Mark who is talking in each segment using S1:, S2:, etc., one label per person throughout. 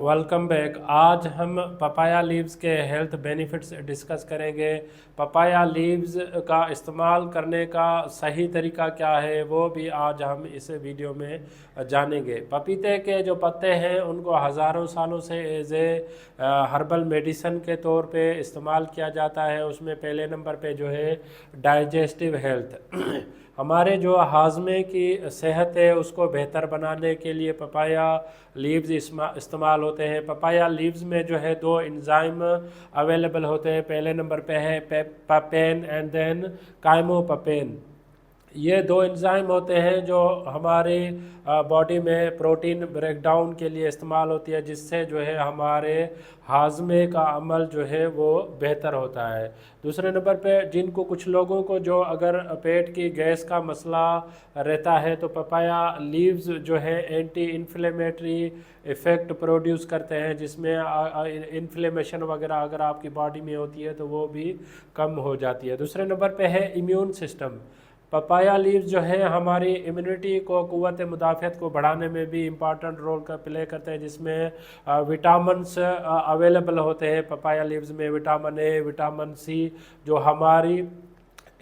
S1: Welcome back. आज हम papaya leaves के हेल्थ बेनिफिट्स डिस्कस करेंगे। पपाया लीव्स का इस्तेमाल करने का सही तरीका क्या है वो भी आज हम इस वीडियो में जानेंगे। पपीते के जो पत्ते हैं उनको हज़ारों सालों से एज ए हर्बल मेडिसन के तौर पे इस्तेमाल किया जाता है। उसमें पहले नंबर पे जो है डाइजेस्टिव हेल्थ हमारे जो हाजमे की सेहत है उसको बेहतर बनाने के लिए पपाया लीव्स इस्तेमाल होते हैं। पपाया लीव्स में जो है दो एंजाइम अवेलेबल होते हैं। पहले नंबर पे है पापेन एंड देन काइमोपापेन। ये दो एंजाइम होते हैं जो हमारी बॉडी में प्रोटीन ब्रेकडाउन के लिए इस्तेमाल होती है, जिससे जो है हमारे हाजमे का अमल जो है वो बेहतर होता है। दूसरे नंबर पे जिनको कुछ लोगों को जो अगर पेट की गैस का मसला रहता है तो पपाया लीव्स जो है एंटी इन्फ्लेमेटरी इफ़ेक्ट प्रोड्यूस करते हैं, जिसमें इन्फ्लेमेशन वगैरह अगर आपकी बॉडी में होती है तो वो भी कम हो जाती है। दूसरे नंबर पे है इम्यून सिस्टम। पपाया लीव्स जो है हमारी इम्यूनिटी को, क़ुव्वत मुदाफ़अत को बढ़ाने में भी इम्पॉर्टेंट रोल का प्ले करते हैं, जिसमें विटामिन्स अवेलेबल होते हैं पपाया लीव्स में। विटामिन ए, विटामिन सी जो हमारी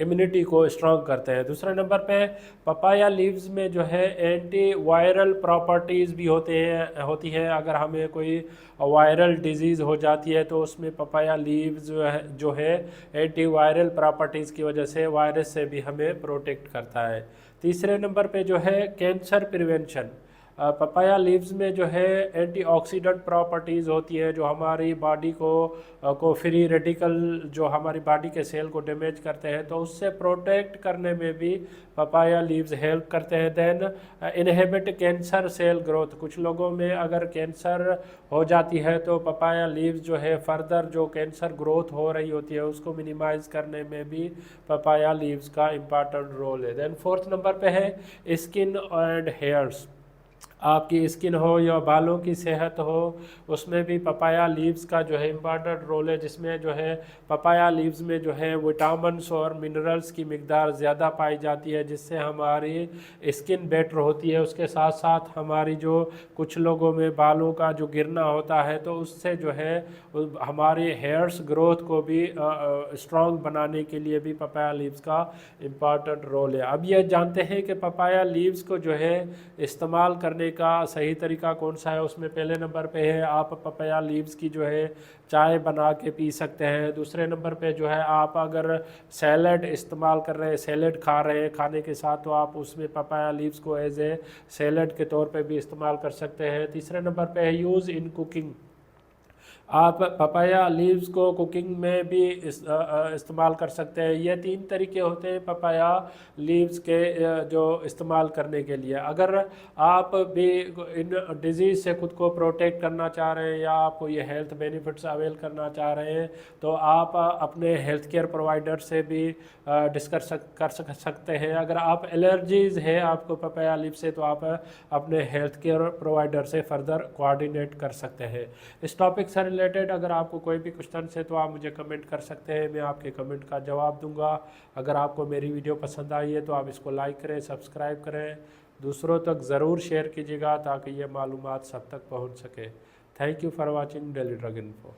S1: इम्यूनिटी को स्ट्रॉन्ग करते हैं। दूसरे नंबर पे पपाया लीव्स में जो है एंटी वायरल प्रॉपर्टीज़ भी होती है। अगर हमें कोई वायरल डिजीज़ हो जाती है तो उसमें पपाया लीव्स जो है एंटी वायरल प्रॉपर्टीज़ की वजह से वायरस से भी हमें प्रोटेक्ट करता है। तीसरे नंबर पे जो है कैंसर प्रिवेंशन। पपाया लीव्स में जो है एंटीऑक्सीडेंट प्रॉपर्टीज़ होती है जो हमारी बॉडी को फ्री रेडिकल जो हमारी बॉडी के सेल को डैमेज करते हैं तो उससे प्रोटेक्ट करने में भी पपाया लीव्स हेल्प करते हैं। Then inhibit cancer cell growth. कुछ लोगों में अगर कैंसर हो जाती है तो पपाया लीव्स जो है फर्दर जो कैंसर ग्रोथ हो रही होती है उसको मिनिमाइज़ करने में भी पपाया लीव्स का इम्पॉर्टेंट रोल है। देन फोर्थ नंबर पे है स्किन एंड हेयर्स। आपकी स्किन हो या बालों की सेहत हो उसमें भी पपाया लीव्स का जो है इम्पॉर्टेंट रोल है, जिसमें जो है पपाया लीव्स में जो है विटामिन्स और मिनरल्स की मिकदार ज़्यादा पाई जाती है, जिससे हमारी स्किन बेटर होती है। उसके साथ साथ हमारी जो कुछ लोगों में बालों का जो गिरना होता है तो उससे जो है हमारी हेयर्स ग्रोथ को भी स्ट्रॉन्ग बनाने के लिए भी पपाया लीव्स का इम्पॉर्टेंट रोल है। अब यह जानते हैं कि पपाया लीव्स को जो है इस्तेमाल करने का सही तरीका कौन सा है। उसमें पहले नंबर पे है आप पपाया लीव्स की जो है चाय बना के पी सकते हैं। दूसरे नंबर पे जो है आप अगर सैलड इस्तेमाल कर रहे हैं, सैलड खा रहे हैं खाने के साथ, तो आप उसमें पपाया लीव्स को एज ए सैलड के तौर पे भी इस्तेमाल कर सकते हैं। तीसरे नंबर पे है यूज़ इन कुकिंग। आप पपाया लीव्स को कुकिंग में भी इस्तेमाल कर सकते हैं। ये तीन तरीके होते हैं पपाया लीव्स के जो इस्तेमाल करने के लिए। अगर आप भी इन डिजीज़ से खुद को प्रोटेक्ट करना चाह रहे हैं या आपको ये हेल्थ बेनिफिट्स अवेल करना चाह रहे हैं तो आप अपने हेल्थ केयर प्रोवाइडर से भी डिस्कस कर सकते हैं। अगर आप एलर्जीज़ है आपको पपाया लीव से तो आप अपने हेल्थ केयर प्रोवाइडर से फर्दर कोऑर्डिनेट कर सकते हैं। इस टॉपिक से रिलेटेड अगर आपको कोई भी क्वेश्चन है तो आप मुझे कमेंट कर सकते हैं, मैं आपके कमेंट का जवाब दूंगा। अगर आपको मेरी वीडियो पसंद आई है तो आप इसको लाइक करें, सब्सक्राइब करें, दूसरों तक ज़रूर शेयर कीजिएगा ताकि ये मालूमात सब तक पहुंच सके। Thank you for watching daily drug info.